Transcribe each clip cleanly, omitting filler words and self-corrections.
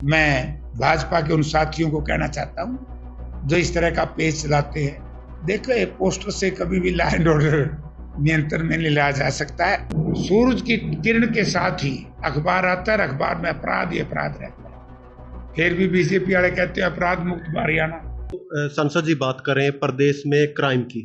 मैं भाजपा के उन साथियों को कहना चाहता हूं जो इस तरह का पेज चलाते हैं। देखो, ये पोस्टर से कभी भी लॉ एंड ऑर्डर नियंत्रण में नहीं लाया जा सकता है। सूरज की किरण के साथ ही अखबार आता है, अखबार में अपराध ही अपराध रहता है। फिर भी बीजेपी वाले कहते हैं अपराध मुक्त हरियाणा। संसद जी बात करें प्रदेश में क्राइम की,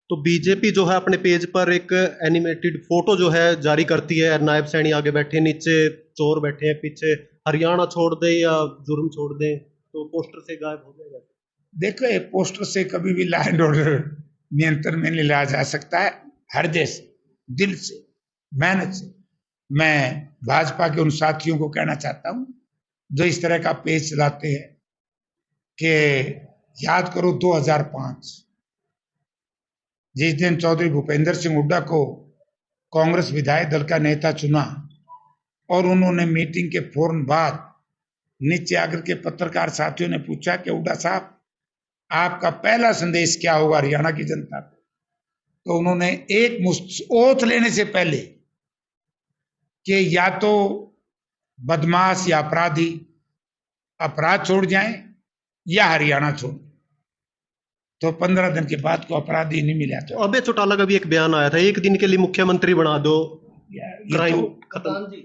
तो बीजेपी जो है अपने पेज पर एक एनिमेटेड फोटो जो है जारी करती है। नायब सैनी आगे बैठे, नीचे चोर बैठे हैं, पीछे हरियाणा छोड़ दे या जुर्म छोड़ दे, तो पोस्टर से गायब हो जाएगा। देखो, ये पोस्टर से कभी भी लॉ एंड ऑर्डर नियंत्रण में नहीं लाया जा सकता है। हृदय से, दिल से, मेहनत से मैं भाजपा के उन साथियों को कहना चाहता हूं जो इस तरह का पेज चलाते हैं कि याद करो 2005 जिस दिन चौधरी भूपेंद्र सिंह हुड्डा को कांग्रेस विधायक दल का नेता चुना और उन्होंने मीटिंग के फौरन बाद नीचे आकर के पत्रकार साथियों ने पूछा कि हुड्डा साहब, आपका पहला संदेश क्या होगा हरियाणा की जनता को? तो उन्होंने एक मुश्त ओथ लेने से पहले कि या तो बदमाश या अपराधी अपराध छोड़ जाएं या हरियाणा छोड़। तो 15 दिन के बाद को अपराधी नहीं मिला। तो अबे चौटाला का भी एक बयान आया था, एक दिन के लिए मुख्यमंत्री बना दो, क्राइम खत्म।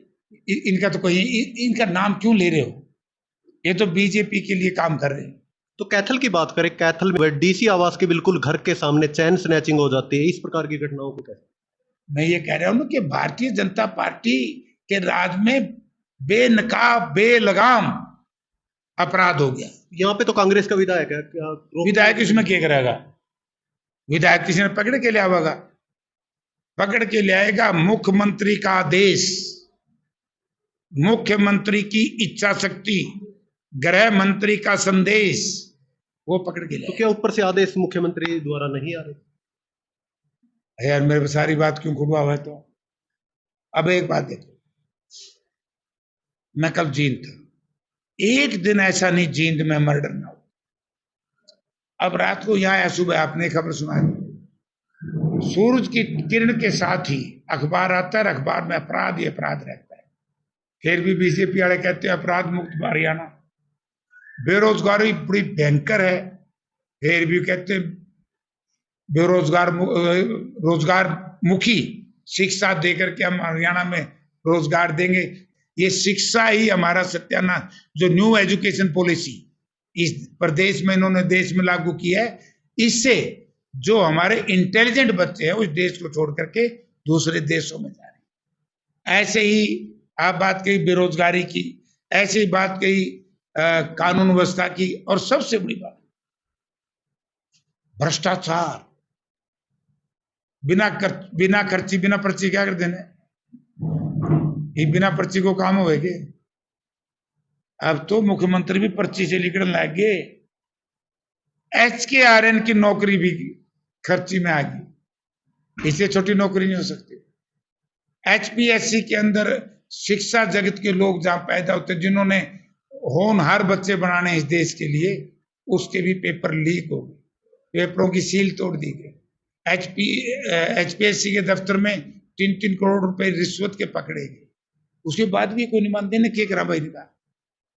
इनका तो कोई इनका नाम क्यों ले रहे हो? ये तो बीजेपी के लिए काम कर रहे हैं। तो कैथल की बात करें, कैथल में डीसी आवास के बिल्कुल घर के सामने चैन स्नैचिंग हो जाती है। इस प्रकार की घटनाओं को कैसे? मैं ये कह रहा हूं कि भारतीय जनता पार्टी के राज में बेनकाब बेलगाम अपराध हो गया। यहाँ पे तो कांग्रेस का विधायक है, क्या विधायक इसमें क्या करेगा? विधायक किसी ने पकड़ के ले आएगा? पकड़ के ले आएगा मुख्यमंत्री का आदेश, मुख्यमंत्री की इच्छा शक्ति, गृह मंत्री का संदेश, वो पकड़ के ले। तो क्या ऊपर से आदेश मुख्यमंत्री द्वारा नहीं आ रहे? यार मेरे सारी बात क्यों खुलवा हुआ है? तो अब एक बात देखो, मैं कल जींद था, एक दिन ऐसा नहीं जींद में मर्डर ना हो। अब रात को यहां या सुबह आपने खबर सुना दी, सूरज की किरण के साथ ही अखबार आता है, अखबार में अपराध ही अपराध रहता है। फिर भी बीजेपी वाले कहते हैं अपराध मुक्त हरियाणा। बेरोजगारी बड़ी भयंकर है, फिर भी कहते हैं रोजगार मुखी शिक्षा देकर के हम हरियाणा में रोजगार देंगे। ये शिक्षा ही हमारा सत्यानाश। जो न्यू एजुकेशन पॉलिसी इस प्रदेश में इन्होंने देश में लागू की है, इससे जो हमारे इंटेलिजेंट बच्चे हैं उस देश को छोड़ करके दूसरे देशों में जा रहे हैं। ऐसे ही आप बात कही बेरोजगारी की, ऐसे ही बात कही कानून व्यवस्था की, और सबसे बड़ी बात भ्रष्टाचार। बिना खर्ची बिना पर्ची क्या कर देने? ये बिना पर्ची को काम होएगे? अब तो मुख्यमंत्री भी पर्ची से निकलने लग गए। HKRN की नौकरी भी खर्ची में आ गई, इससे छोटी नौकरी नहीं हो सकती। HPSC के अंदर शिक्षा जगत के लोग जहां पैदा होते, जिन्होंने होनहार बच्चे बनाने इस देश के लिए, उसके भी पेपर लीक हो गए, पेपरों की सील तोड़ दी गई। HPSC के दफ्तर में 3-3 करोड़ रुपए रिश्वत के पकड़े गए, उसके बाद भी कोई नहीं मानते ने क्या करा भाई का।